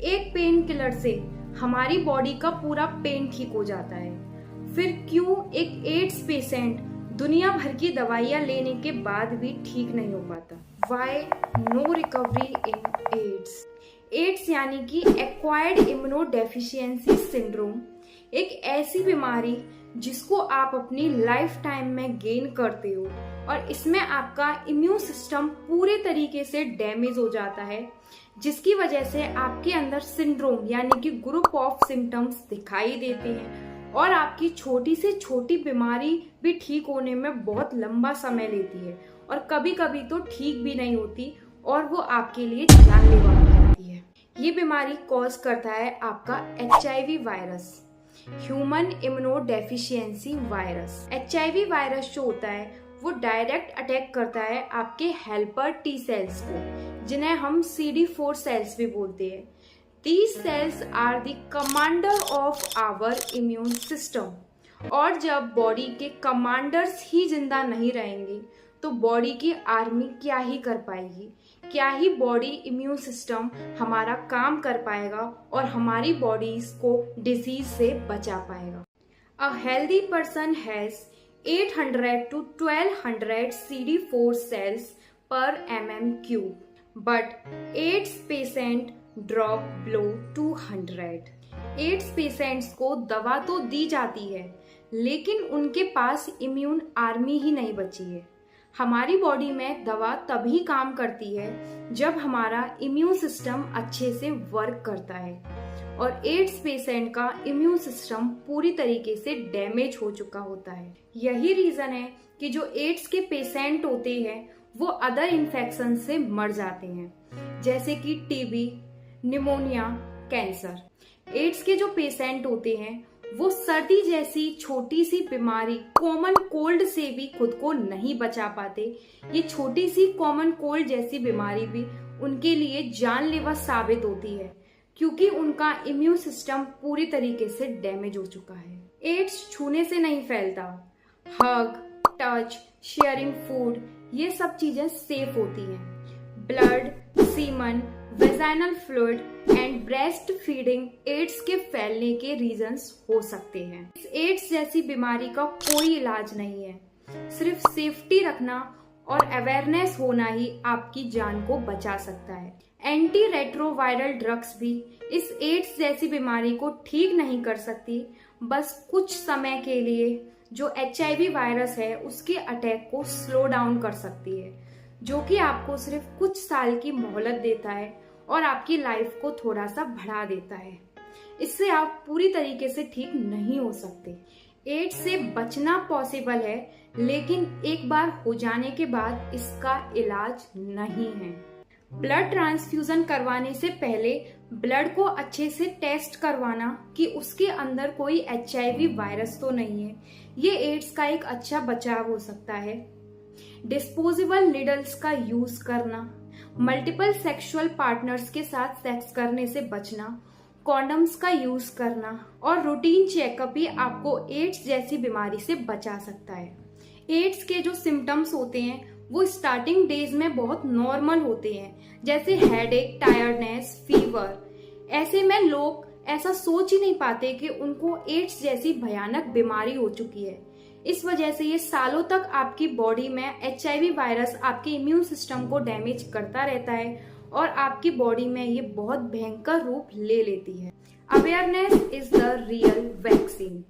एक pain killer से हमारी बॉडी का पूरा पेन ठीक हो जाता है, फिर क्यों एक एड्स पेशेंट दुनिया भर की दवाइयाँ लेने के बाद भी ठीक नहीं हो पाता? Why no recovery in AIDS? AIDS यानी कि एक्वायर्ड इम्यूनोडेफिशिएंसी सिंड्रोम एक ऐसी बीमारी जिसको आप अपनी लाइफ टाइम में गेन करते हो और इसमें आपका इम्यून सिस्टम पूरे तरीके से डैमेज हो जाता है, जिसकी वजह से आपके अंदर सिंड्रोम यानी कि ग्रुप ऑफ सिम्टम्स दिखाई देते हैं और आपकी छोटी से छोटी बीमारी भी ठीक होने में बहुत लंबा समय लेती है और कभी कभी तो ठीक भी नहीं होती और वो आपके लिए जानलेवा हो जाती है। ये बीमारी कॉज करता है आपका HIV virus, human immunodeficiency virus. HIV virus जो होता है वो डायरेक्ट अटैक करता है आपके हेल्पर टी सेल्स को, जिन्हें हम CD4 सेल्स भी बोलते हैं। These cells are the commander of our immune system। और जब बॉडी के कमांडर्स ही जिंदा नहीं रहेंगे तो बॉडी की आर्मी क्या ही कर पाएगी, क्या ही बॉडी इम्यून सिस्टम हमारा काम कर पाएगा और हमारी बॉडीज को डिजीज से बचा पाएगा। A healthy person has 800 to 1200 CD4 cells per mm³, but AIDS patient drop below 200। AIDS patients को दवा तो दी जाती है लेकिन उनके पास इम्यून आर्मी ही नहीं बची है। हमारी बॉडी में दवा तभी काम करती है जब हमारा इम्यून सिस्टम अच्छे से वर्क करता है और एड्स पेशेंट का इम्यून सिस्टम पूरी तरीके से डैमेज हो चुका होता है। यही रीजन है कि जो एड्स के पेशेंट होते हैं वो अदर इन्फेक्शन से मर जाते हैं, जैसे कि टीबी, निमोनिया, कैंसर। एड्स के जो पेशेंट होते हैं वो सर्दी जैसी छोटी सी बीमारी कॉमन कोल्ड से भी खुद को नहीं बचा पाते। ये छोटी सी कॉमन कोल्ड जैसी बीमारी भी उनके लिए जानलेवा साबित होती है क्योंकि उनका इम्यून सिस्टम पूरी तरीके से डैमेज हो चुका है। एड्स छूने से नहीं फैलता। हग, टच, शेयरिंग फूड, ये सब चीजें सेफ होती हैं। Blood, semen, vaginal fluid and breast feeding AIDS के फैलने के रीजंस हो सकते हैं। इस एड्स जैसी बीमारी का कोई इलाज नहीं है, सिर्फ सेफ्टी रखना और अवेयरनेस होना ही आपकी जान को बचा सकता है। एंटी रेट्रोवायरल ड्रग्स भी इस एड्स जैसी बीमारी को ठीक नहीं कर सकती, बस कुछ समय के लिए जो HIV वायरस है उसके अटैक को स्लो डाउन कर सकती है, जो कि आपको सिर्फ कुछ साल की मोहलत देता है और आपकी लाइफ को थोड़ा सा बढ़ा देता है। इससे आप पूरी तरीके से ठीक नहीं हो सकते। एड्स से बचना पॉसिबल है लेकिन एक बार हो जाने के बाद इसका इलाज नहीं है। ब्लड ट्रांसफ्यूजन करवाने से पहले ब्लड को अच्छे से टेस्ट करवाना कि उसके अंदर कोई HIV वायरस तो नहीं है, ये एड्स का एक अच्छा बचाव हो सकता है। डिस्पोजेबल नीडल्स का यूज करना, मल्टीपल सेक्सुअल पार्टनर्स के साथ सेक्स करने से बचना, कॉन्डम्स का यूज करना और रूटीन चेकअप ही आपको एड्स जैसी बीमारी से बचा सकता है। एड्स के जो सिम्टम्स होते हैं वो स्टार्टिंग डेज में बहुत नॉर्मल होते हैं, जैसे हेडेक, टायर्डनेस, फीवर। ऐसे में लोग ऐसा सोच ही नहीं पाते कि उनको एड्स जैसी भयानक बीमारी हो चुकी है। इस वजह से ये सालों तक आपकी बॉडी में HIV वायरस आपके इम्यून सिस्टम को डैमेज करता रहता है और आपकी बॉडी में ये बहुत भयंकर रूप ले लेती है। Awareness is the real vaccine.